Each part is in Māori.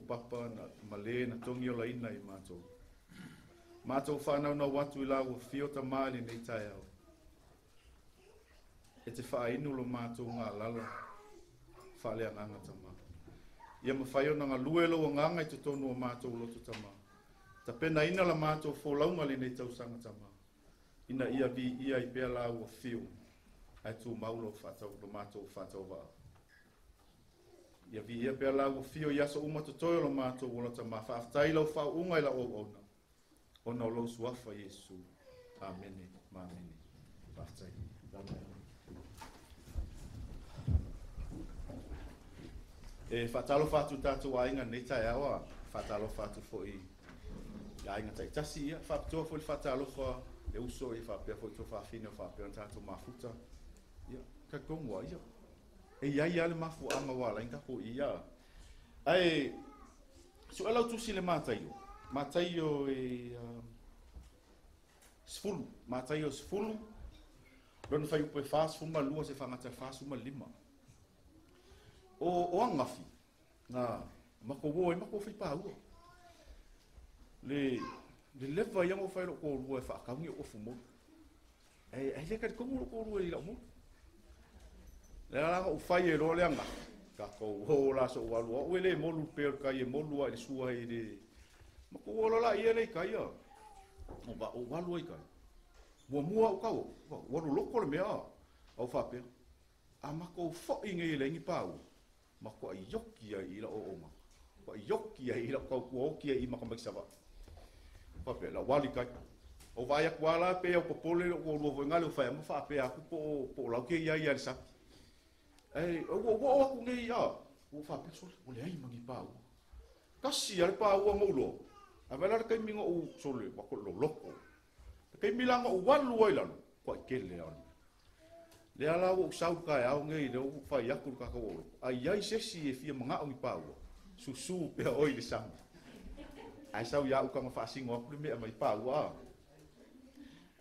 Papa na male na tongi o laina I mātou. Mātou whanau na watu I lau whio ta maali nei tai au. E te whainu lo mātou ngā lala, whalea nganga tama. Ia mawhaio na ngā luelo o nganga I te tonu o mātou loto tama. Ta pena ina la mātou wholaunga li nei tau sanga tama. Ina ia vi ia I pia lau o whio. Ai tū maulo whatau lo mātou whatau waa. Ia vi ia pia lau fio ia so uma totoyo lo mātou wala ta ma whaftai lau whau unga ila o ona. Ona o lau suafa Yesu. Amene, mamene. Whaftai. E whatalo whatu tātou ainga nei tai awa. Whatalo whatu fo I ainga tai tasi ia. Whapitoa fo I whatalo wha e uso I whapea fo I to whawhine o whapea tātou mafuta. Ia, ka kongwa ia. E iai ale mafu anga wala inga ko ia. Ai so ela tu sile mataio. Mataio e sfulu, mataio sfulu. Don fai pe fas fuma lua se fangata fas fuma lima. O angafi. Na mako wo e mako fai pa ua. Le leva ia mo fai lo ko lua fa kaungi o fumo. Ai le ka ko mo ko lua I la mo. Le ala o fai e role anga. Ka ko ho la so walu o le molu pe ka ye molu ai sua I de. Ma ko la ia le ka ia. O ba o walu ai ka. Mo mua o ka o. Wa loko le mea. O fa pe. A ma ko fo inge le ngi pau. Ma ko ai yoki ai la o ma. Ko ai yoki ai la ko ko ki ai ma ka maksava. Fa pe la wali ka. O vai a kwala pe o popole o lo ngalo fa ma fa pe a po la ke ia ia sa. O ngai ia. O fa peso o le ai mangi pau. Kasi ale pau o molo. A vela kai mingo o sole wa ko loko. Kai milanga o walu ai lalo. Ko kele ana. Le ala o sau kai au ngai le o fa ia ku ka ko. Ai ai sesi e fia manga o pau. Susu pe oi le sang. Ai sau ia o ka fa singo ku me mai pau a.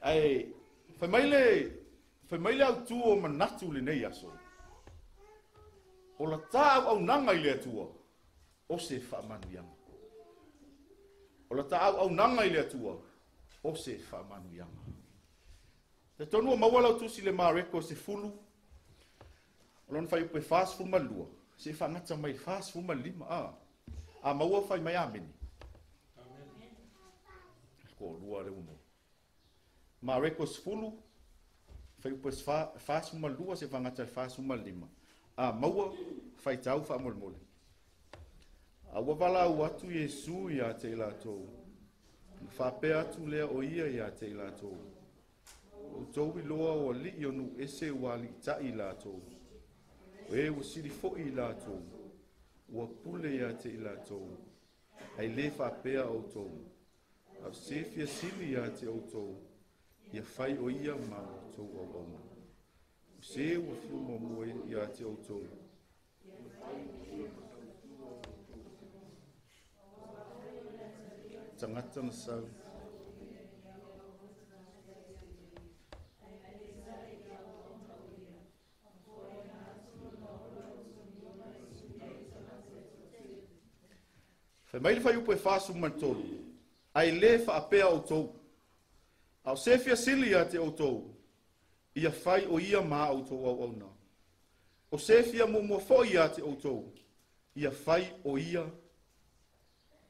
Ai fa mai le au tu o manatu le nei aso. O la tāu au nanga I le atua, o se whaamanuianga. O la tāu au nanga I le atua, o se whaamanuianga. Te tonu o mawala tusi le mareko se fulu, o lona whai upe whaas fuma lua, se whangata mai whaas fuma lima, a maua whai mai ameni. Ko lua le uno. Mareko se fulu, whai upe whaas fuma lua, se whangata whaas fuma lima. A maua fai tau fa molmole. A wawala watu Yesu ia te latou. Fa pe atu lea o ia te latou. O tau I loa o li onu ese wali ta I latou. O e usiri fo I latou. Ua pule ia te latou. Ai le fa pe o tou. A sefia sili ia te o tou. ia fai o ia ma tou au au. Se ua fiu mo moe ia te o tou. Tangata na sau. Fai mai le fai upo e whasu mantolu. Ai le wha apea o tou. Au se fia sili a te o tou. Ia fai o ia maa o tou au au na. O se fia mo foi a te o tou. Ia fai o ia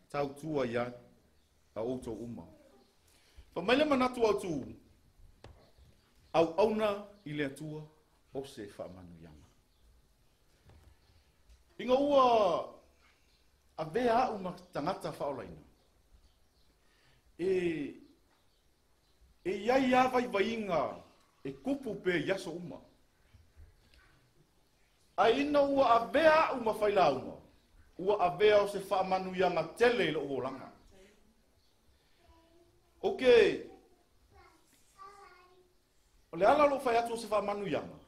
tau tua ia a o tou uma. Fa mai le manatu au tu. Au au na i le atua o se wha manu yanga. Inga ua a vea au ma tangata whaolaina. E iai awai wainga e kupu pe yaso uma. A ina ua a vea au ma whaila uma. Ua a vea o se whaamanu yanga tele ilo o langa. Okay. O le ala lo whai atu o se whaamanu yanga.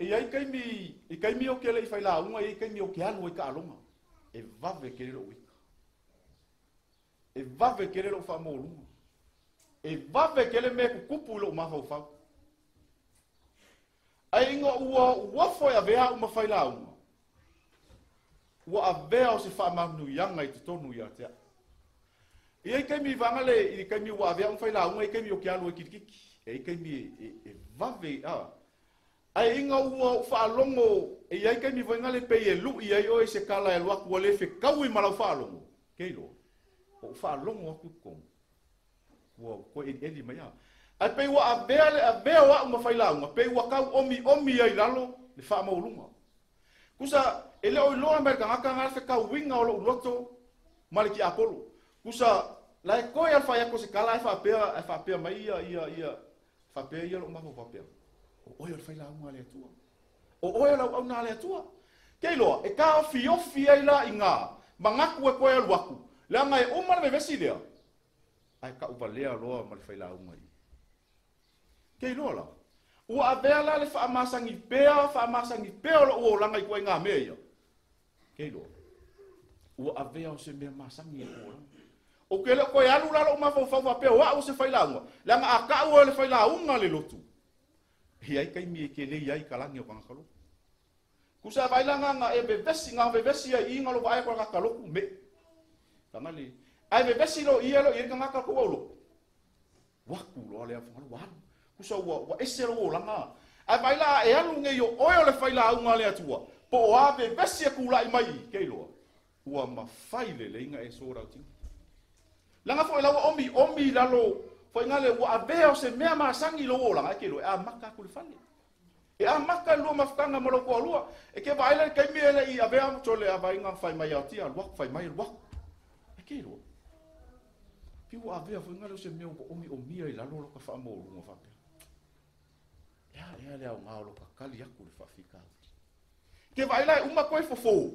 E ai kaimi o ke le i whaila unga, e kaimi o ke anu e ka alonga. E vave ke rero wika. E vave ke rero whaamolunga. E vave ke le me kukupu ilo umaha o whau. Ai inga ua wafo e a vea uma whaila unga. Ua a vea o se whaamanu yanga i te tonu i a tea. I ai kaimi vangale, i kaimi ua a vea uma whaila unga, i kaimi o ke anu e kirikiki. E kaimi e vave ai inga ua whaalongo e iai kai mi voingale pe e lu i ai o e se kala e luaku ale fe kaui malau whaalongo. Keilo, o whaalongo aku kong. Ua ko e eli mai a. Ai pe ua a vea wa uma whailaunga, pe ua kau omi ai lalo le wha maulunga. Kusa, e leo i loa merka ngaka ngā fe kau winga o lo uloto maliki Apollo. Kusa, la e koe al whaiako se kala e whapea mai ia whapea ia lo maho whapea. O oia le whaila unga le atua. O oia lau au nā le atua. Kei loa, e ka ofi ai la i ngā. Ma ngaku e koe alu aku. Lea ngai umar me vesi lea. Ai ka upa lea loa ma le whaila unga i. Kei loa la. Ua a bea la le whaamasangi pea lo ua langa i koe ngā mea ia. Kei loa. Ua a bea o se mea masangi i ua langa. O ke le koe alu lalo umafau pea wa o se whaila unga. Lea nga a ka ua le whaila unga le lotu. Hiai kai mi ke le iai kalangi o kangakalo. Kusa vailanga nga e bevesi nga bevesi ai inga lo vai ko kakalo me. Kamali. Ai bevesi lo ia lo ia ngaka ko lo. Waku lo ale afu wan. Kusa wa ese lo langa. Ai vaila e alu nge yo oyo le faila unga le atua. Po o a bevesi ku lai mai ke lo. Ua ma faile le inga e so rauti. Langa fo la omi la lo foi ngale wa avea o se mea masangi lo ola ngai kelo e a maka ku le fale e a maka lo mafkanga mo lo ko lua e ke vai le kai mi ele i avea mo tole a vai nga fai mai atia lo fai mai lo e kelo pi wa avea foi ngale o se mea ko omi ai la lo ka fa mo lo fa ya le au ngalo ka kali aku le fa fika ke vai lai uma ko fofo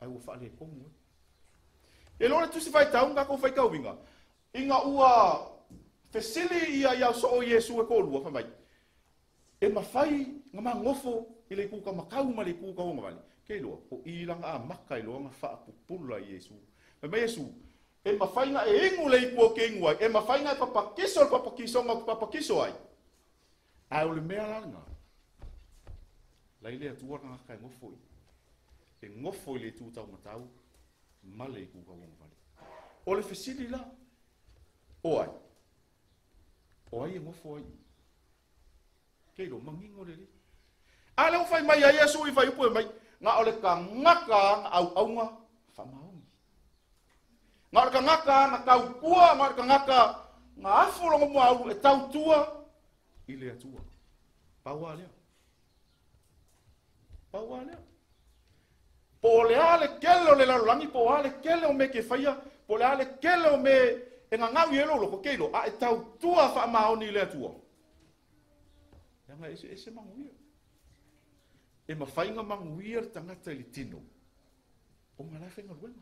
ai wo fa le ko mo e lo le tu se vai taunga ko fai ka winga inga ua fesili ia so o Yesu e kolua fa mai. E mafai nga ngofo i le kuka makau ma le kuka o ngavali. Ke loa, o ilanga a maka i loa nga wha pupula i Yesu. Me Yesu, e mafai nga e ingu le ipu o ke ingu ai, e mafai nga papakiso ai. Ai o le mea langa. Lai le atua nga kai ngofo i. E ngofo i le tu tau matau, ma le kuka o ngavali. O le fesili la, o ai. O ai ngofo ai. Kei lo mangingo le li. Ale o fai mai a Yesu i fai upo mai. Nga ole ka ngaka au nga whamaongi. Nga ole ka ngaka nga kau pua, nga ole ka ngaka nga afulongo mua au e tau tua. I le atua. Paua lea. Paua lea. Po le ale kele o le lalulangi, po ale kele o me ke faia, po le ale kele o me e nga ngau yelo lo ko keilo a e tau tua fa maoni le tua ya nga ese manguia e mafai nga manguia tangata le tino o nga la fenga luenga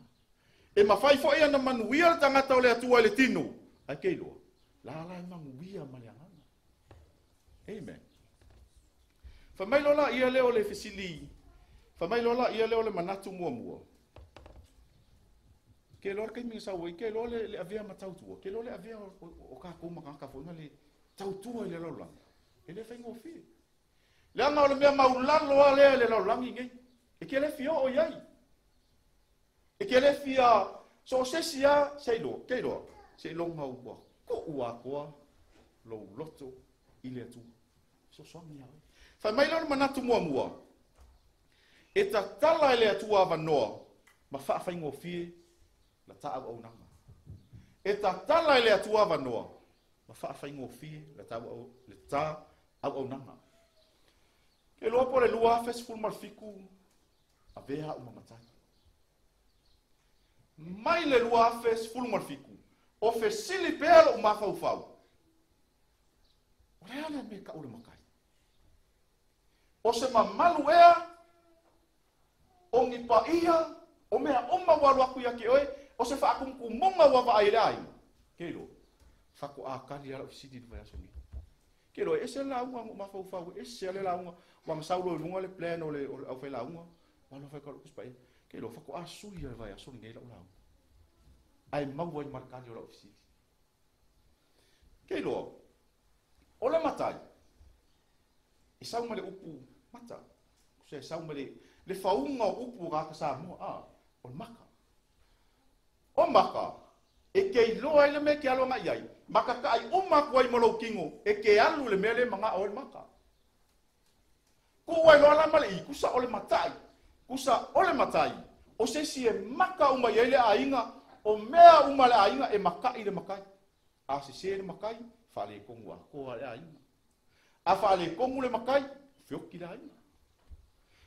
e mafai fo ia na manguia tangata le tua le tino a keilo La la manguia maliangana. Amen. Famailola ia leo le fesili. Famailola ia leo le manatu mua. Ke lor kai mi sa wo ke lo le avia matau tu. Ke lo le avia o ka ko maka fo ngale tau tu le lo. Ele fa ngofi. Le anga le mea maulalo le lo langi ngai. E ke le fio o yai. E ke le fia so se sia sei lo, ke lo. Se lo mau bo. Ko ua ko lo loto ile tu. So ngi ai. Fa mai lo manatu mua. E ta tala ele atua va no. Ma fa ngofi la ta au nanga. E ta tala ele atua va no. Ma fa ngofi la ta au nanga. Ke loa po le lua festival malfiku a vea uma matai. Mai le lua festival malfiku o fesili pela uma fau. O reale me ka ule makai. O se mamalu ea, o ngipa ia, o mea oma walu aku ia ke oe, o se whaakumku monga wawa aile ai. Kelo, whako a kari ala ofisiti du vaya songi. Kelo, ese launga ngu mafau, ese ale launga, wang saulo lunga le plan o le au fai launga, walo fai kalu kuspai. Kelo, whako a sui ale vaya songi ngai lau launga. Ai maua i markari o la ofisiti. Kelo, o le matai, e sauma le upu mata, se sauma le faunga o upu raka sa mua, o maka. O maka, e kei loa ile me ke alo ngai ai, maka ka ai uma kuai malo kingo, e ke alu le mele manga o le maka. Kuai loa lama le i, kusa o le matai, o se si e maka uma i le ainga, o mea uma le ainga e maka i le makai. A se le makai, fale kongu a koa le ainga. A fale kongu le makai, fioki le ainga.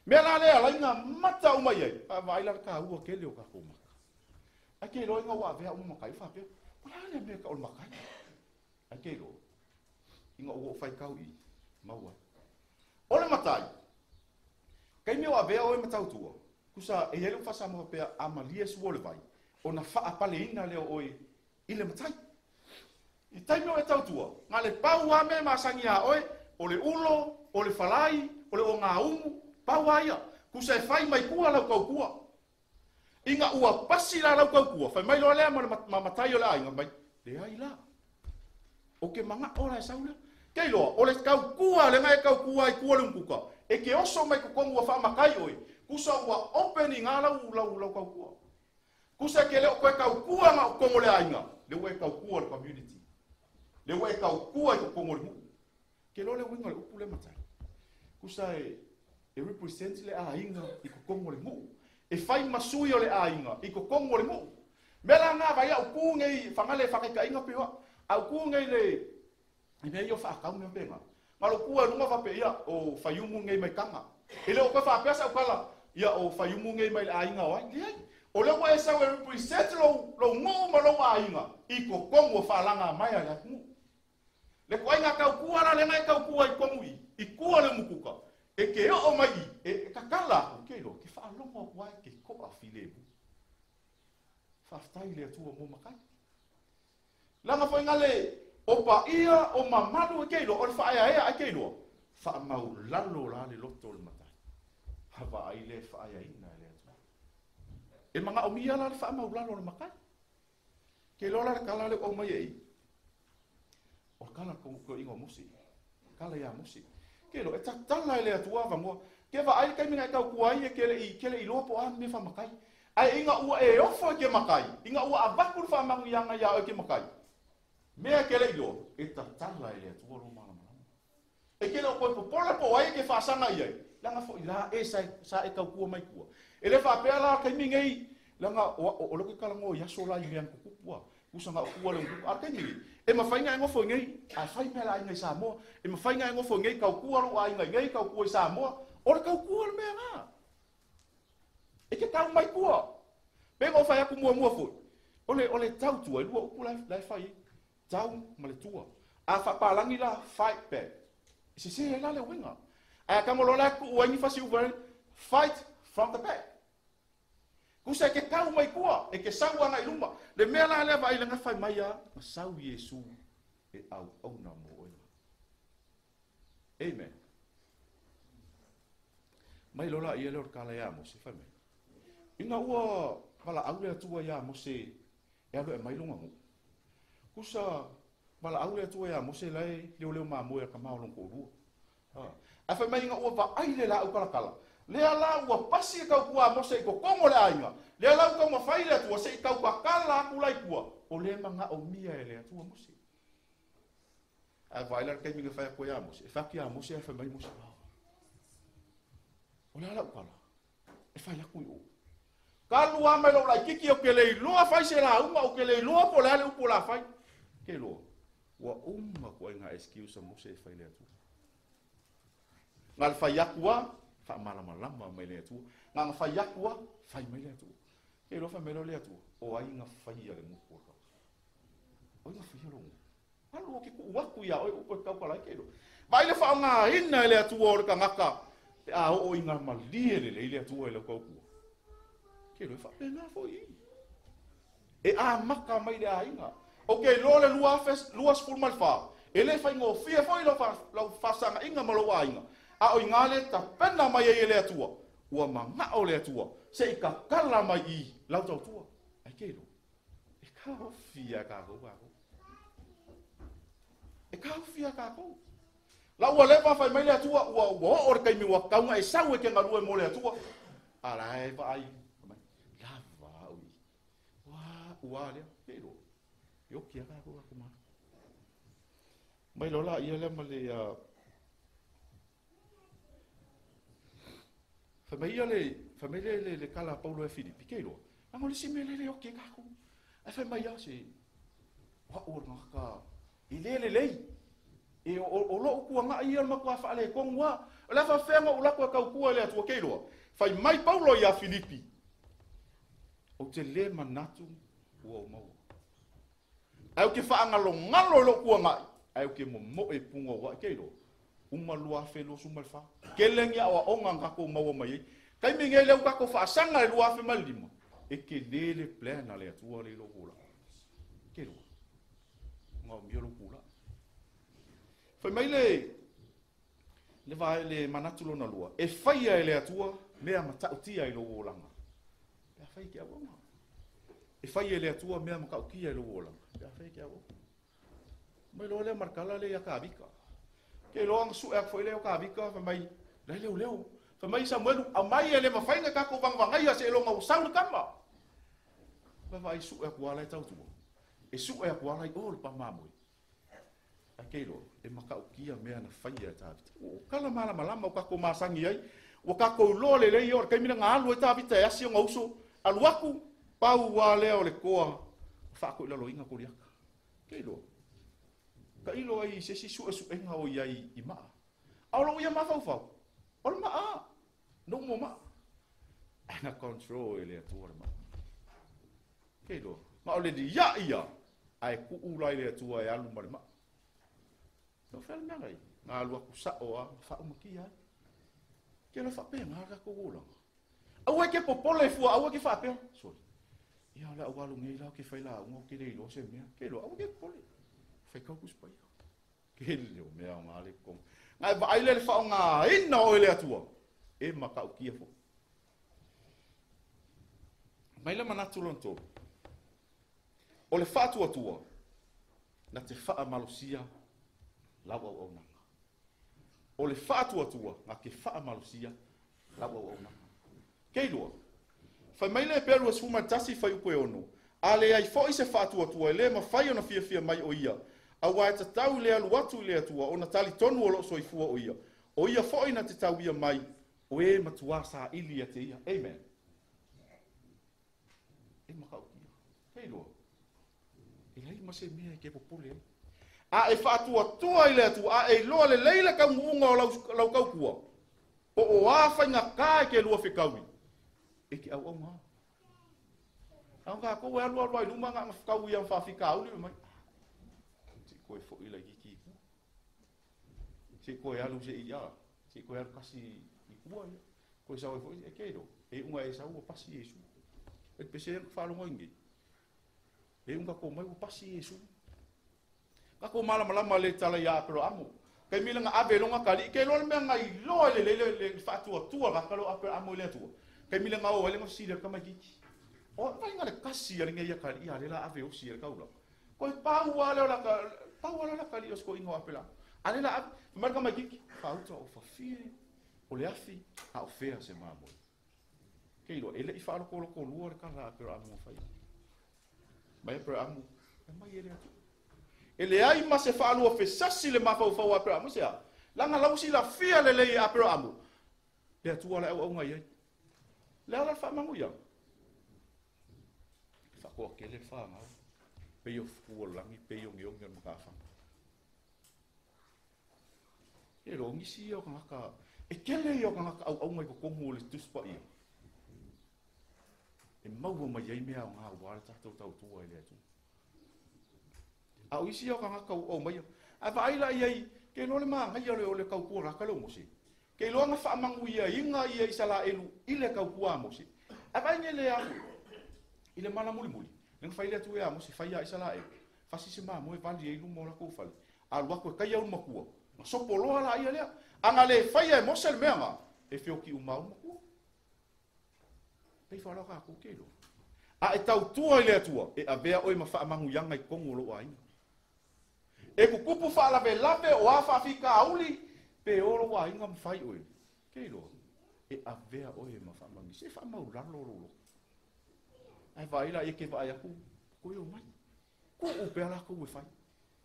Mea la le alainga mata uma i ai, a vaila ka ua ke leo ka koma. Ake lo inga wa vea uma makai fa pe. Wala le me ka o makai. Ake lo. Inga o fai kau i maua. Ole matai. Kai me wa vea o matau tua. Kusa e helu fa sa mo pe amalia suole vai. Ona fa apale ina le o ile matai. I tai me o tau tua. Ngale pau wa me masangi a oi, ole ulo, ole falai, ole o nga umu, pau ia. Kusa e fai mai kua lau kau kua. Inga ua pasi la lau kau kua, fai mai loa lea ma matai o lea inga mai, le ai la. O ke manga ola e saula. Kei loa, o le kau kua, le ngai kau kua i kua lungkuka. E ke oso mai kukongu wa wha makai oi, kusa ua openi ngā lau kau kua. Kusa ke leo koe kau kua ngā kongo lea inga, le ue kau kua le community. Le ue kau kua i kukongo le mu. Ke lo le winga le upu le matai. Kusa e represent le a inga i kukongo le mu. E fai masui o le ainga, i ko kongo le mu. Mela ngā vai au kūngei, whangale whakaika inga pewa, au kūngei le, i mea io whaakau mea benga. Ngalo kua nunga whape ia o whaiumu ngei mai kanga. E leo koe whapeasa au kala, ia o whaiumu ngei mai le ainga o ai, liai. O leo wa e sau e represent lo ngō ma lo ainga, i ko kongo whaalanga mai a mu. Le ko ainga kau kua la le ngai kau kua i kongu i kua le mukuka. E ke o mai e kakala ke lo ke fa longo wa ke ko a filebu fa stai le tu mo makai la nga foi ngale o pa ia o mamadu ke lo o fa ia ke lo fa mau lalo la le loto le matai ha va ai le fa ia ina le tu e manga o mia la fa mau lalo le makai ke lo la kala le o mai ai o kala ko ingo musi kala ya musi kelo e tatala ele atua va mo ke va ai kai minga kau kuai e kele i lopo a me fa makai ai inga ua e ofo ke makai inga ua abaku fa mangu yanga ya o ke makai me kele i lo e tatala ele atua ro mala mala e kele ko pola po ai ke fa sanga ia langa fo ila e sa e kau kua mai kua ele fa pe ala kai minga i langa o lo ke kala ngo ya sola i yang ku kua usanga kua le ku a kai e mawhainga e ngofo ngei, a whai mea ngai Samoa, e mawhainga e ngofo ngei kau kua ro ai ngai kau kua i Samoa, ora kau kua le mea ngā. E ke tau mai kua. Pengo whai aku mua fo. Ole tau tua, lua upu lai whai, tau ma le tua. A whapalangi la fight back. E se e la le winga. A kamolo la ku uangi whasi uwari, fight from the back. Kusa ke kau mai kua, e ke sau ana i luma. Le mea la lea vai langa whai mai a, ma sau Yesu, e au na mo oina. Amen. Mai lola ia lor kala ia mo se fame. Inga ua wala aule atua ia mo se e alo e mai longa mo. Kusa wala aule atua ia mo se lai leo ma mo e kamao long ko rua. A fa mai inga ua va ai le la au kala kala. Le ala ua pasi e kau kua mo se ko kongo le ainga. Le ala u kau ma fai le atua se i kau ka kala aku lai kua. O le manga o mia e le atua mo se. A vailar kai minga fai ko ia mo se. E faki ia mo se e fa mai mo se. O le ala u kala. E fai la kui o. Kalu a mai lo lai kiki o ke le loa fai se la uma o ke le loa po le ale upo la fai. Ke loa. Wa umma ko inga excuse mo se e fai le atua. Ngal fai akua, fa malama mai le atua. Ngal fai akua, fai mai le atua. Ke loa fa melo le atua. O ai nga fai ale mo po. O nga fai lo. Alu ke ku waku ia o upo kau kala ke loa. Vai le fa nga ina le atua o ka ngaka. A o inga malie le atua le kau ku. Ke loa fa pena foi. E a maka mai le ainga. Okay, lo le luas full mal fa. Ele fa ngo fia foi lo fa sanga inga malo ainga. A o ingale ta pena mai e le atua. Ua manga o le atua. Se i ka kala mai I lau tau tua. Ai ke lo. E ka fia ka ko ba ko. E ka fia ka ko. La ua le fa mai le atua ua o or kai mi wa kaunga e sau e ke ngalu e mo le atua. Ala e va ai. Lava ui. Ua le ke lo. Yo kia ka ko ma. Mai lola ia le male famiglia le kala Paulo e Filipi ke lo. Amo le simele le yo kia ka ko. A fa mai ya se wa or na ka ile e o lo ku nga ia ma kwa fa le kongwa. La fa fenga o la kwa ka ku le atu ke lo. Fa mai Paulo ia Filipi. O te le manatu o mau. Ai ke fa ngalo lo ku nga ai ke mo e punga wa ke lo. Uma lua fe lo sumal fa. Keleng ya wa onga ka ko mau mai. Kai mi nge le ka ko fa sanga e lua fe malima. E ke le plan ale tua le lo kula. Ke lo. Ngau mi lo kula. Fa mai le vai le manatu lo na lua. E fai ele atua mea matautia i lo olanga. E fai ke awa. E fai ele atua mea makaukia i lo olanga. E fai ke awa. Mai lo le markala le ya kabika. Ke lo ang su ek foi le kabika fa mai le leo. Fa mai Samuel a mai ele ma fainga ka ko bang bangai se lo ngau saul kama. Fa vai su ek wala tau tu. E su ek wala o pa mamoi. Akelo e makaukia mea na faia ta. O kala malama ka ko masangi ai. O ka ko lo le or kai mina ngalu e ta vita ya si ngau so aluaku pau wa le o le koa. Fa ko lo inga ko riaka. Kelo. Ka ilo ai se si su enga o iai I maa. Aulo ia ma fau. Ol maa. No mo ma. Ana control ele atua ma. Kelo. Ma ole di ia. Ai ku ulai le atua e alu ma. No fel ngai. Nga lu aku sa o fa umakia. Kelo fa pe nga ko ulo. Awe ke popole fu awe ke fa pe. Sorry. Ia la walu ngai la ke fa la ngo ke le lo se me. Kelo awe ke pole. Fai kau kuspai. Kele o mea ngā le kong. Ngai ba aile le whao ngā ina o ele atua. E makau kia fo. Mai le manatu lonto. O le whātu atua. Na te wha malusia. Lawa o nanga. O le whātu atua. Na ke wha malusia. Lawa o nanga. Kei loa. Fai mai le peru as fuma tasi fai upo e ono. A le ai fo i se whātu atua. Le ma fai ona fia mai o ia. A wai ta tau le alu atu le atua o na tali tonu o lo soifua o ia. O ia foi na te tau ia mai o e matua sa ili a te ia. Amen. E makau kia. Hei loa. E lei ma se mea ke popole. A e whaatua tua i le atua. A e loa le leila kau muunga o lau kau kua. O a whainga kai ke lua whikaui. E ki au ngā. Au ngā koe alua i luma ngā whakau i am whawhika au li mai. Koe fo ila ki ku. Se koe alu se ia. Se koe alu kasi I kua ia. Koe sao e fo e keiro. E unga e sao o pasi Yesu. E pese e whalonga ingi. E unga ko mai o pasi Yesu. Ka ko malama le tala ya pero amo. Kai mila nga ave longa kali ke lo me ngai lo le fa tua ka kalo ape amo le tua. Kai mila nga o le mo sila ka mai. O vai nga le kasi ya ngai ya kali ya le la ave o sila ka ulo. Ko pa wa la kali os ko ingo ape la. Ale la marka mai ki fa o fa fi o le afi a o fea se mamo. Kei lo ele I fa lo ko luar ka la pero amo fa. Mai pero amo mai ele atu. Ele ai ma se fa lo fe sasi le ma fa fa pero amo sia. Langa lau si la fia le a pero amo. Le atu ala o ngai. Le ala fa mangu ya. Fa ko ke le fa ma. Pe yo fu langi pe yo ngio ngio ka fa. E ro ngi si yo ka e kele yo ka au mai ko mo le tuspa ia. E mau mai ai mea nga wa ta tau tu ai le tu. Au isi yo ka o mai. A vai la ai ke no le ma ngai yo le ka ku ra ka lo mo si. Ke lo nga fa mangu ia inga ia isala elu ile ka ku mo si. A vai ngele a ile mala muli. Nang fa ile tu ia mo si fa ia isala e. Fa si se ma mo e vali e lu mo la ko fa. A lo ko ka ia un makua. So polo ala ia le. Anga le fa ia mo sel menga. E fio ki uma makua. Pei fa ka ku ke lo. A e tau tua ile tua e a vea oi ma fa mangu yanga I kongo lo ai. E ku kupu fa la lave o a fa fika auli pe oro wa inga mfai oi. Ke lo. E a vea oi ma fa mangu se fa mau lan lo. Ai vai la e ke vai aku ko yo mai. Ku o pe ala ko we fai.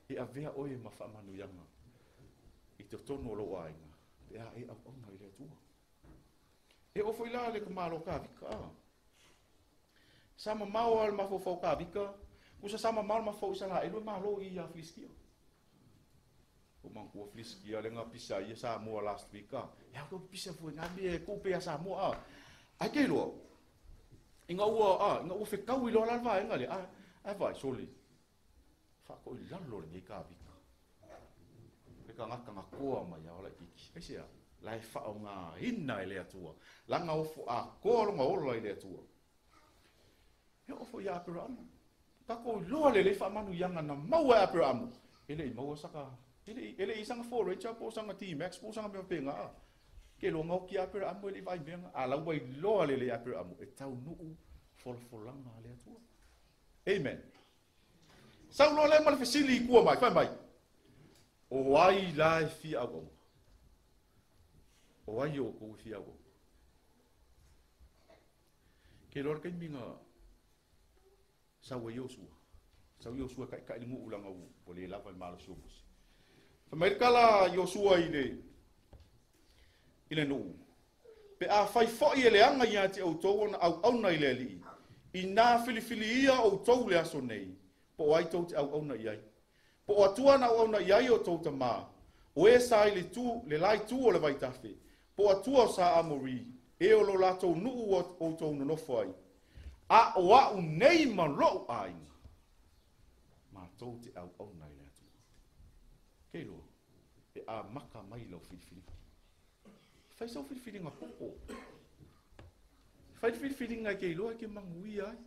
E a vea oi ma fa mangu yanga. I te tono lo ai. E a e a ona ile tua. E o foi la le ka malo ka vika. Sama mau al mafo ka vika. Kusa sama mal mafo sala elo malo I ya fliskia. O man ko fliskia le nga pisa ia sa mo last week. Ya ko pisa fu ngabi e ko pe sa mo a. Ai ke lo. Inga u fe ka wi lo la va ngale a. Ai vai soli. Fa ko I lalo le ka vika. Le ka ngaka ko ma ya ola iki. Ai sia. Lai fa o nga ina ile atua. Langa o fu a ko lo nga ola ile atua. E o fo ya pero amo. Ta ko lo le fa manu yanga na mau ya pero amo. Ele I mau saka. Ele I sanga for recha po sanga T-Max po sanga me penga. Ke lo ngau ki ya pero amo ele vai benga. Ala wai lo le ya pero amo. E tau nu fol langa le atua. Amen. Sau lo le mal fesili ku mai fa mai. O ai lai fi ago. O ai o ko fi ago. Ke lor kai minga Sau Yosua kai lingu ulang au boleh lawan malu sumus. Famerkala Yosua ile no. Pe a fai fo ile anga ia te au tau au na ile li. Ina filifili ia au tau le aso nei. Po ai tau te au na iai. Po atua na au na iai o tau ta ma. O e sa ile tu le lai tu o le vai tafe. Po atua sa amori. E o lo lato nuu o tau no fai. A o a u nei ma lo ai. Ma tau te au nai le atu. Kei lo. E a maka mai lau whiwhiri. Whai sau whiwhiri ngā popo. Whai whiwhiri ngā kei loa ke mangui ai.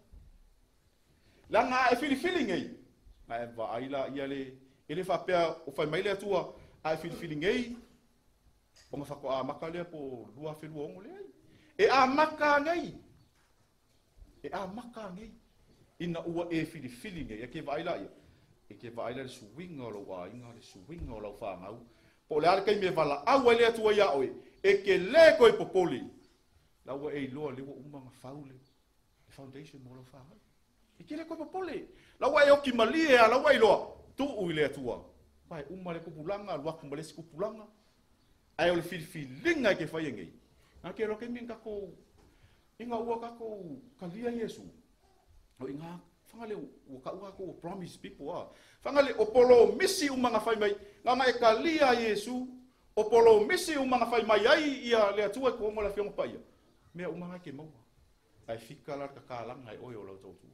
La ngā e whiwhiri ngai. Ngā e wa aila ia le. E le whapea o whai mai le atua. A e whiwhiri ngai. O ngā whako a maka lea po lua whenua ongo le ai. E a maka ngai. E a maka ngai. Ina ua e whiwhiri ngai. E ke waila ia. E ke waila le suwinga o lau a inga. Le suwinga o lau whangau. Po le ale kai me wala. Awa le atua ia oe. E ke le koe popoli. Laua e loa lewa umanga whaule. Le foundation mo lau whangau. E ke le koe popoli. Laua e oki mali e a laua e loa. Tu ui le atua. Pai umma le kupulanga. Luaku malesi kupulanga. Ai o le whiwhiringa e ke whai ngai. Nga ke roke min kako. Inga ua kako kalia Yesu. O inga whangale ua ka ua ko promise people a. Whangale o polo misi umanga whai mai. Nga mai kalia Yesu. O polo misi umanga whai mai ai ia lea tua ko ongola whionga paia. Mea umanga ke maua. Ai whikala ka kālanga ai oi o lau tautua.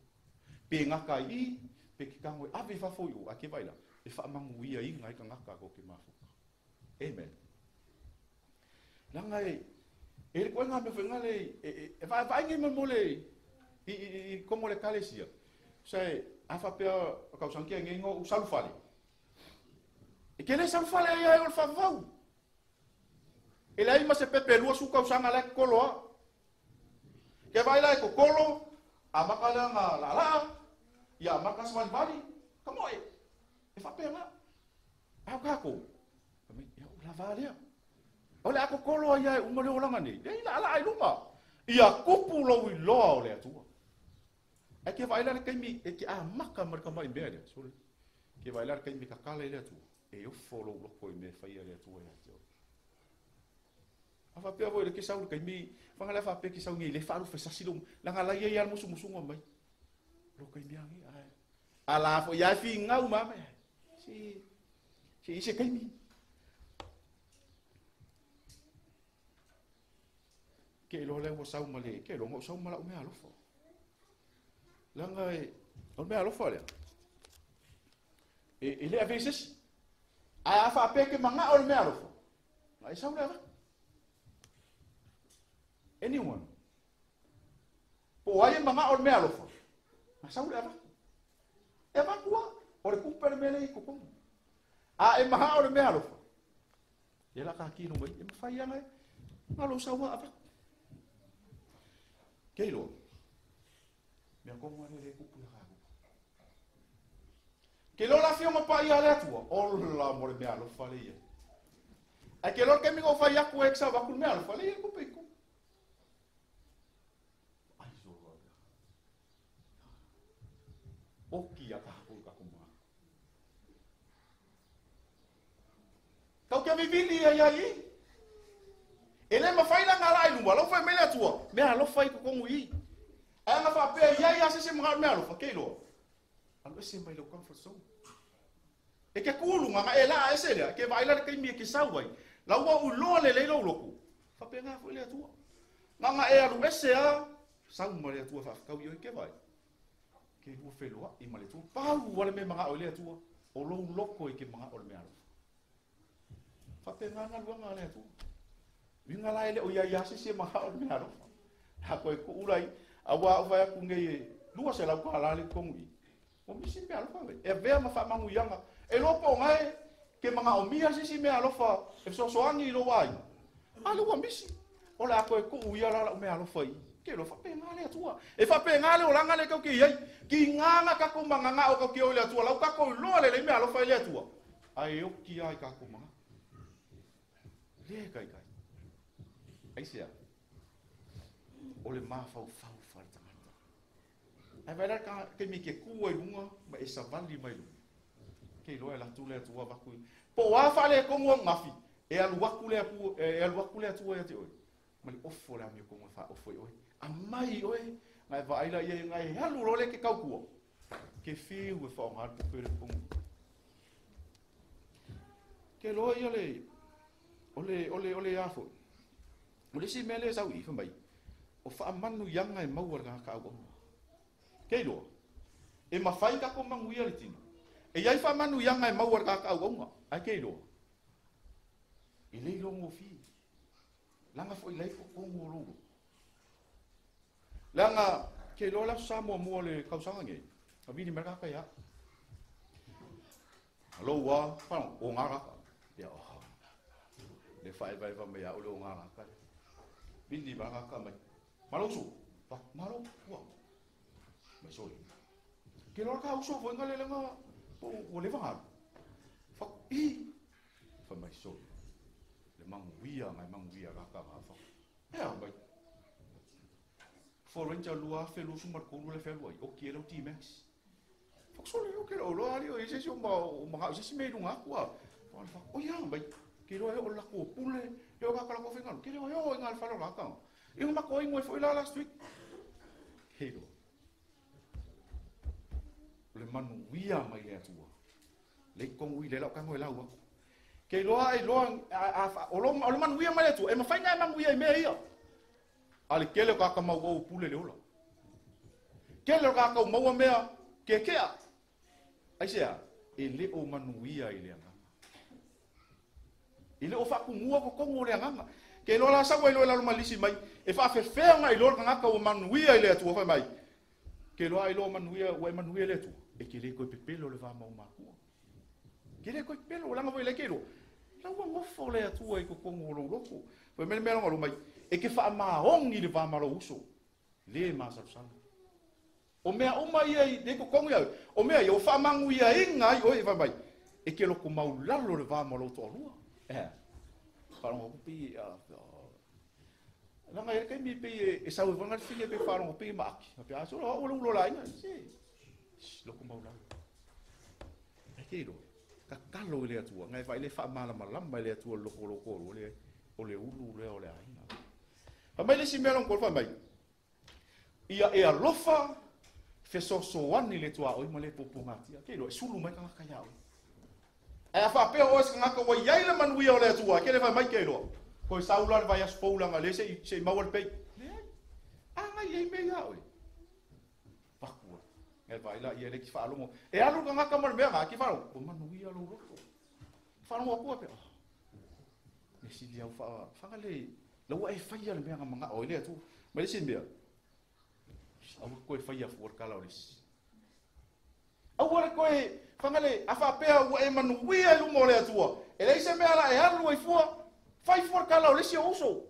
Pe ngaka I. Pe ki kango e ave whafoi o ake vaila. E whaamangu ia I ngai ka ngaka ko ke mafuka. Amen. Langa e le koe ngā me whengale, e vai ngai me mole I kongo le kalesia. Sai, a whapea kau sankia ngai ngō usalu whale. ke le sa fale ia o fa vau e lai ma se pepe lua suka usanga le kolo ke vai lai ko kolo a makala nga la la ya makas man bali kamo e fa pena a ka ko kami ya la vale ole ako kolo ia o mo le olanga ni ia la la ai lunga ia kupu lo wi lo le tu e ke vai lai ke mi e ke a maka mar ka mai bele sorry ke vai lai ke mi ka kala le tu e o follow lo ko me fa ia le tu e fa pe vo le ke sau ke mi fa ngala fa pe ke sau ngi le fa lu fa sasilum la ngala ia ia musu musu ngomai lo ke mi angi ala fo ia fi ngau mama si ke mi ke lo le wo sau male ke lo ngo sau mala o me alo fo la ngai o me alo fo le e le aveses a fa pe ke manga o me alo fo ai sau le anyone po ai manga o me alo fo ma sau le e va qua o le kuper mele ko ko a e manga o me alo fo ye la ka ki no mai e fa ia ngai ngalo sau wa ava Kelo, me como ele kupu la kagu. Kelo la fio mo pa ia le tua, olla mo le mea lo fale ia. A kelo ke mi go fa ia ku exa va ku mea lo fale ia ku pe ku. Ai so va. Oki a ka ku ka kuma. Kau ke vivili ia ia. Ele ma fai la ngala i luma, lo fai mele atua, mea lo fai ko kongu i. Ai nga fa pe ia ia se mga mea lo fa kelo. Alo ese mai lo comfort zone. E ke kulu nga e la ese le, ke vai la ke mi ke sauai. La wa u lo le lo loku. Fa pe nga fo le atua. Nga e alu ese a sau ma le atua fa kau yo ke vai. Ke lu fe lo i ma le tu pa wala me mga o le atua. O lo loko e ke mga o le mea lo. Fa pe nga nga le atua. Vinga la ele o ia se ma ha o me aro. Ha ko ku urai awa vai ku ngai lua se la ku ala le kongi. O mi se me alo fa. E ve ma fa mangu yanga. E lo po ngai ke manga o mia se me alo fa. E so angi lo wai. Alu wa misi. O la ko ku uia la me alo fa. Ke lo fa pe ngale atua. E fa pe ngale o langa le ko ki ai. Ki nganga ka ku manga nga o ko ki o le atua. La ka ko lo le me alo fa le atua. Ai o ki ai ka ku manga. Le kai kai. Aisia. Ole ma fau tamata. Ai vai la ka ke mi ke ku e lunga ma e sa vali mai lu. Ke lo la tu le tu wa ku. Po wa fa le ko ngo ngafi. E alu wa ku le ku e alu wa ku le tu e te oi. Ma le ofo la mi ko ngo fa ofo oi. A mai oi. Ngai va ai la ye ngai halu ro le ke kau ku. Ke fi u fa ngal pu pe ko. Ke lo ia le. Ole afo. Mo si mele sau I fa mai. O fa manu yanga e mau ga ka go. Ke lo. E ma fai ka ko mangu ia le tino. E ai fa manu yanga e mau ga ka go. Ai ke lo. I le lo mo fi. Langa fo I le fo ko mo lo. Langa ke lo la sa mo le ka sanga nge. A vini merka ka ya. Alo wa pa o ngara. Ya. Le fai vai va me ya o lo ngara ka. Bindi ba ka mai. Malosu. Pa malo wa. Mai soi. Ke lo ka uso fo ngale lenga o le va. Fa I. Fa mai soi. Le manguia ka fa. Ya mai. Fo renja lua fe lu sumar ko le fe lu. O ke lo ti max. Fa soi o ke lo ari o ese so ma ese me lunga kwa. Fa o ya mai. Ke lo o la ko pule. Yo ka kala ko fe ngal. Ke lo yo ngal fa lo la ka. Yung makoy mo foi la last week. Hero. Le manu wia mai le tua. Le kong wi le la ka ngoi la wa. Ke lo ai lo o lo manu wia mai le tua. E ma fai nga manu wia me ia. Ale kele ka mau o pule le ola. Kele ka mau mea ke kea. Ai sea, e le o manu wia I le anga. Ile o fa ku mua ko kongo le anga. Ke lo la sa wa lo la malisi mai e fa fe fe nga I lo nga ka o manuia I le tu fa mai ke lo ai lo manuia o manuia le tu e ke le ko pepelo le va mau ma ku ke Kira ko pelo langa voi le kero. La wa ngofo le atua I ko kongo lo loko. Pe me lo mai. E ke fa ma ongi le va ma lo uso. Le ma sa sa. O mea o mai ai de ko kongo ia. O mea yo fa mangu ia inga I o e va mai. E ke lo ko mau lalo le va ma lo to lua. Whanonga kupi langa e kai mi pe e sau vanga fine pe whanonga kupi maaki. Pe aso o lo lo lainga. Loko mau lalo. E kero. Ka kalo le atua. Ngai vai le wha mala malama le atua loko o le ulu le o le aina. Pa mai le si mea long kolfa mai. Ia e alofa fe so wani le tua oi ma le popongatia. Kero e sulu mai kanga kaya oi. E a whapea o esi ngaka wa iai le manuia o le atua, kere whai mai kero. Ko e saular vai as poulanga le se mauar pei. Anga iei mei a oi. Pakua. E vai la ia le ki whaalongo. E alu ka ngaka mara mea ki whaalongo. O manuia lo roko. Whaalongo apua pea. Me si liau whangale. Lau e whaia le mea nga oi le atu. Ma le sin mea. Au koe whaia fuor kala o lesi. Au ora koe whangale, a whapea ua e manuia I lumo le atua. E lei se mea la e alu ai fua, whai fua kala o lesi o uso.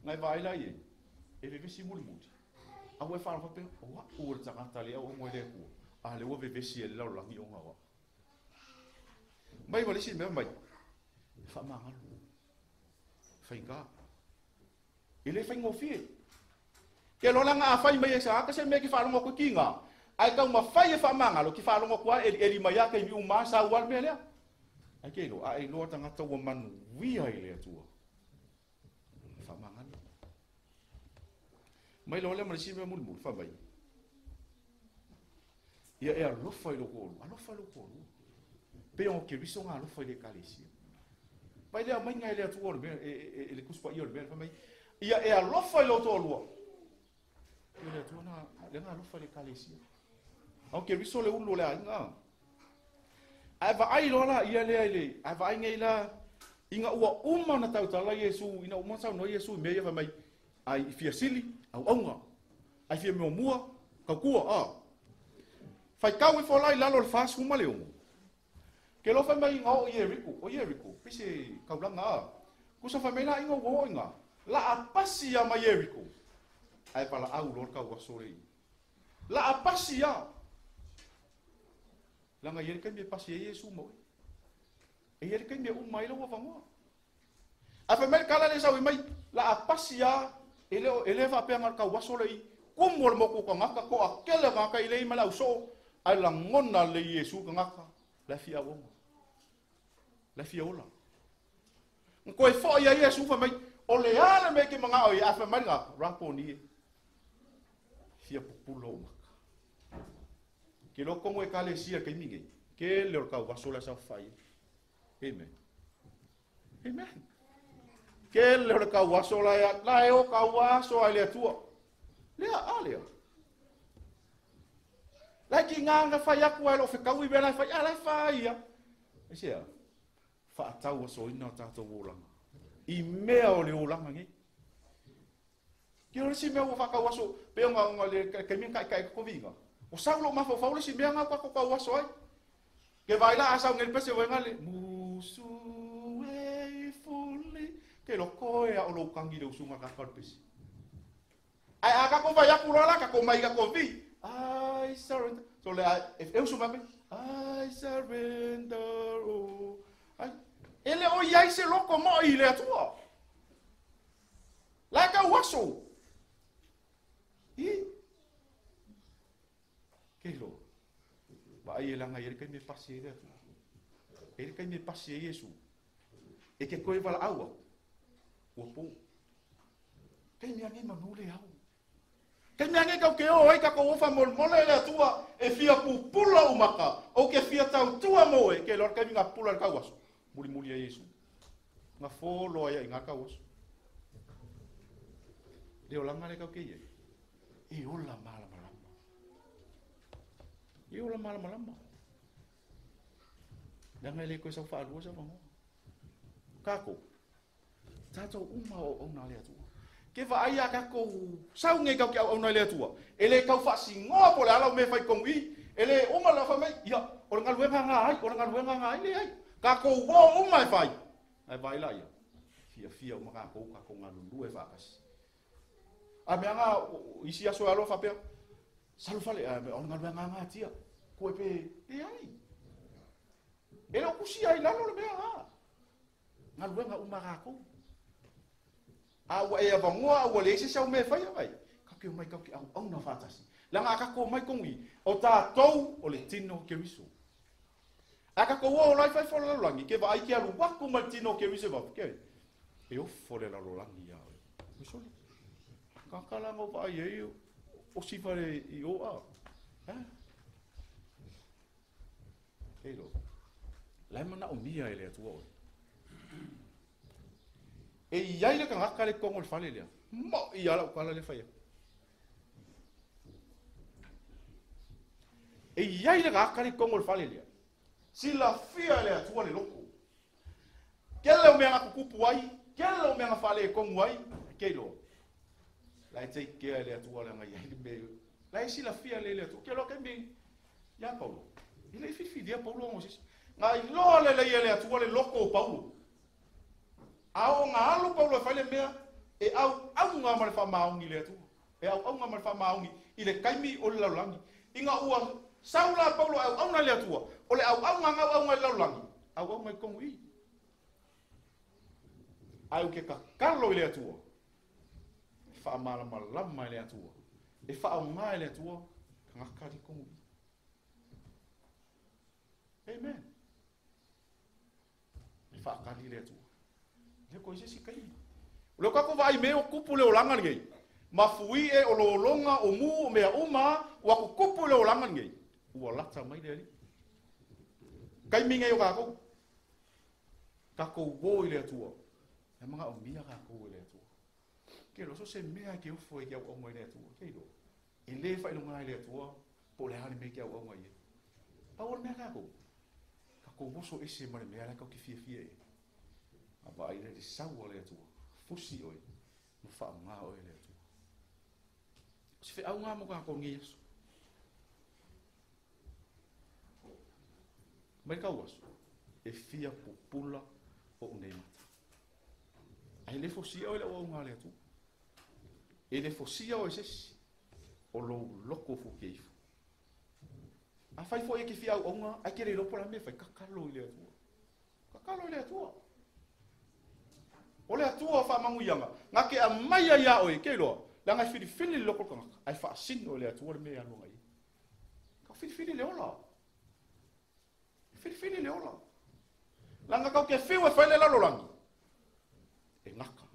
Ngai vai la ie, e vevesi muli muli. A ua e whana whapea, oa ua tangata lea o moe le kua. A le ua vevesi e lau langi o ngawa. Mai walesi mea mai, whamangalu. Whainga. E le whaingofie. Ke lo langa a whai mai e sa, ka se mea ki whanonga ko ki ngā. Ai kau ma fai e whamanga lo ki whanonga kua e mai ake I miu maa sa uar mea lea. Ai keilo, a e loa tangata ua manu wia I lea tua. Whamanga ni. Mai loa lea marisi mea muli muli, whamai. Ia e alofa I loko olu, alofa loko olu. Pe o ke riso ngā alofa I le kalesia. Mai lea mai ngai lea tua olu mea, e le kuspa I olu mea, whamai. Ia e alofa I loto olua. Ia lea tua na, le ngā alofa I le kalesia. Au ke riso le ulu le ainga. Ai va ai lola ia le ai. Ai va ai ngai la inga ua uma na tau tala Yesu, ina uma sau no Yesu me ia mai. Ai fia sili, au aunga. Ai fia me mua, ka kua Fai kau I folai lalo le fas kuma le ungu. Ke lo fai mai inga o Yeriko, pise kau langa Kusa fai mai na inga o inga. La apasi ya ma Yeriko. Ai pala au lor kau wasore. La apasi ya. Langa yeri kai me pasi Yesu mo. E yeri kai me mai lo wa mo. A fa mer kala le sa mai la apasia ele va pe ngar ka waso le ko mo mo ko ngaka ko akele ngaka ile mala uso ai la ngona le Yesu ngaka la fia wo. La fia ola. Ko e fo ya Yesu fa mai o le ala me ke manga o ya fa mai nga rapo ni. Fia populo. Ke lo como e kalesia ke ninguém. Que le ka waso la sa fai. Amen. Amen. Que le ka waso la ya la e o ka waso ale tua. Le ale. La ki nga fai aku alo fe ka wi bela fai ala fai ya. Isia. Fa tau so ina tato wola. I mea o le olanga ngi. Ki ora si mea o fa ka waso pe nga le ke min kai ko vinga. O saulo ma fa faule si mea nga ko ka waso ai. Que vai lá asa ngel pese wa ngale musu e fully que lo koe o lo kangi le usunga ka pese. Ai aka ko vai akura ka ko mai ka ko vi. I surrender. So le if eu suma me I surrender. Ai ele o ia se loko mo ile atua. La ka waso. Kelo. Vai langa ele kai me pasi ele. Ele kai me pasi Yesu. E ke koe wala aua. Ua po. Kai mea nge manule au. Kai mea nge kau ke o ai ka ko ofa mole le atua e fia pupula umaka. O ke fia tau tua moe ke lor kai minga pula ka waso. Muli muli a Yesu. Nga folo ai nga ka waso. Leo langa le kau ke ye. E ola mala mala. E ola mala mala. Danga le ko sa fa alua sa vango. Kako. Tato uma o na le atua. Ke va ai ka ko sau nge ka o na le atua. Ele ka fa singo po le ala me fai kongi. Ele uma la fa mai ya O nga luenga ngai, o nga luenga ngai le ai. Ka ko wo mai fai. Ai vai la ia. Fia uma ko nga lu e fakas. A me nga isi aso alo fa pe. Salu fale o nga luenga nga tia. Ko pe e ai. Ele o kusi ai lalo le mea. Nga luenga uma ko. A wa e avangoa wa le se sa me fai vai. Ka ke mai ka ke au na fatasi. Langa ka ko mai kongi o tātou o le tino ke wiso. Aka ko wo lai fai fola langi ke vai ki alu waku mai tino ke wiso va ke. E o fola la langi ya. Wiso. Ka kala mo vai e o si fare i o a. Ha? Elo. Lai mana o mia ele atu o. E iai le ka ngaka le kongo le fale le. Mo i ala o kala le fai. E iai le ngaka le kongo le fale le. Sila fia le atua le loko. Kele o mea kukupu ai, kele o mea fale e kongu ai, keilo. Lai te kea le atua le ngai ai le mea. Lai sila fia le atua, kelo ke me, ya Paulo. Ile i fifi dia Paulo o sis. Ngai loa le atua le loko o Paulo. Ao ngā alu Paulo e fale mea, e au ngā mare wha maungi le atua. E au ngā mare wha maungi, i le kaimi o le laulangi. Inga ua saula Paulo au na le atua. O le au nga laulangi. Au mai kongu i. Au ke ka kalo i le atua. Wha malama le atua. E wha au ngā le atua. Ka ngakari kongu i. Amen. E wha akari le atua. Le ko ise si kai. Leo kako vai me o kupu le o langa ngei. Mafui e o lo longa o mu o mea uma wa ku kupu le o langa ngei. Ua lata mai le ali. Kai minga yo kako. Kako wo i le atua. E mga o mia kako i le atua. Ke lo so se mea ke ufo e ke au ongo i le atua. Ke lo. E le fa ilunga i le atua. Po le hane me ke au ongo i e. A o mea kako. Kako woso ese mare mea la kau ki fia e. Aba ai le sau o le atua. Fusi oi. No fa ngā o le atua. Se fe au ngā mo kako ngi yesu. Mai kau aso, e fia pupula o unei mata. Ai le fosia o le o ngā lea tu. E le fosia o e sesi, o lo loko fu keifu. A fai fo e ki fia o ngā, ai kere lopo la me fai kakalo i lea tua. Kakalo i lea tua. O lea tua fa mangu ianga. Ngā ke a mai a ia oi, kei loa. La ngai whiri loko kanga. Ai fa asino lea tua le me anu ngai. Ka whiri le ola. Whiri le ola. Langa kau ke whiu e whaile lalo langi. E ngaka.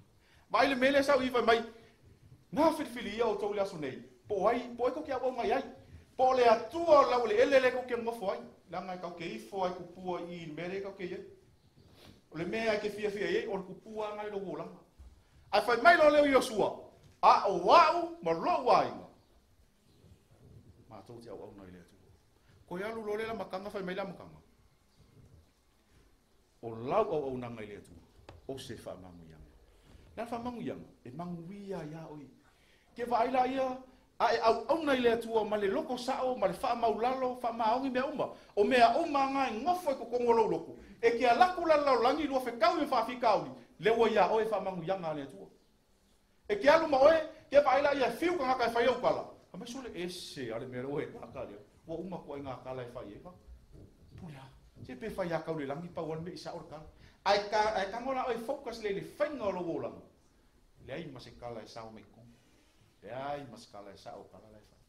Mai le mele sau iwa mai. Nā whiri ia o tau le aso nei. Po ai kau ke au ngai ai. Po le atua o lau le ele kau ke ngofo ai. Langa kau ke ifo ai kupua i mere kau ke ie. O le mea ke fia ie, o le kupua ngai lo wolanga. Ai whai mai lo leo i osua. A o wau ma lo wainga. Ma tau te au ngai le atua. Ko ia lu lo le la makanga whai mai la makanga. O lau au nanga i le atua. O se whamangu ianga. Nā whamangu ianga, e manguia ia oi. Ke waila ia, a e au nai le atua, ma le loko sao, ma le whamau lalo, whamaongi mea uma. O mea uma ngai ngofo e ko kongolo loko. E kia laku lalao langi lua whekau me whawhikauli. Lewa ia oi whamangu ianga le atua. E kia alu ma oe, ke waila ia whiu ka ngaka e whai au kala. Ha me sole ese, ale mea oe ngaka lea. Wa uma ko e ngaka la e whai e wha. Pula. Se pe fai akau le langi pa wan me isa orka. Ai ka ngona oi focus le whainga lo wolang. Le ai mas e kala e sao me kong. Le ai mas kala e sao kala le whai.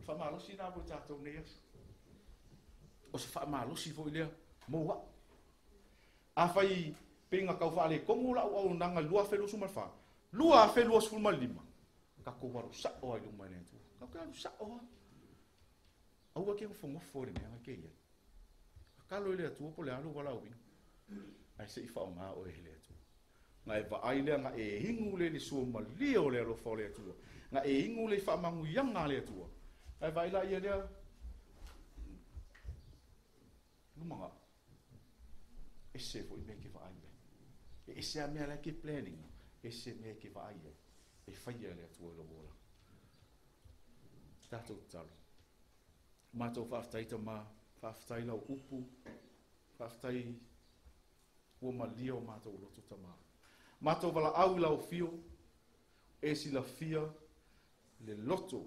Whamalosi nā po tātou neas. O se whamalosi fo i lea. Moa. A whai penga kau whaale kongu la au nanga lua whelu sumalwha. Lua whelu sfulma lima. Ka ko waru sa o ai lumai nentu. Ka ko waru sa o. Aua ke ngofo le mea ke ia. Kalo ile atua po le alu wala uing. Ai se ifa o ngā o e le atua. Nga e vaai lea nga e hingu le sua mali o le alo fo le atua. Nga e hingu le wha mangu ianga le atua. Ai vai la ia lea. Lumanga. E se fo i me ke vaai me. E se a mea le ke planning. E se me ke vaai e. E whaia le atua lo wola. Tatou talo. Mātou whaaftai ta mā, whaaftai lau upu, whaaftai ua malia o mātou loto ta mā. Mātou wala au lau fio, e sila fia, le loto,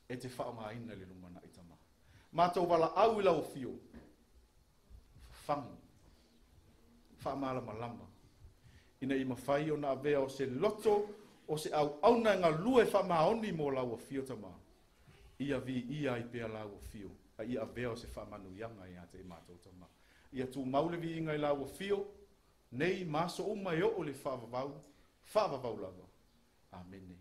e te whaamaina le lumana i ta mā. Mātou wala au lau fio, whangu, whaamala malama. Ina i mawhai o na avea o se loto, o se au auna ngā lue whamaoni mō lau a fio ta mā. Ia vi ia i pea lau a fio, a ia avea o se whamanu ianga i ate i mātou ta mā. Ia tū maule vi ingai lau a fio, nei maso o mai o le whaavavau lava. Amen.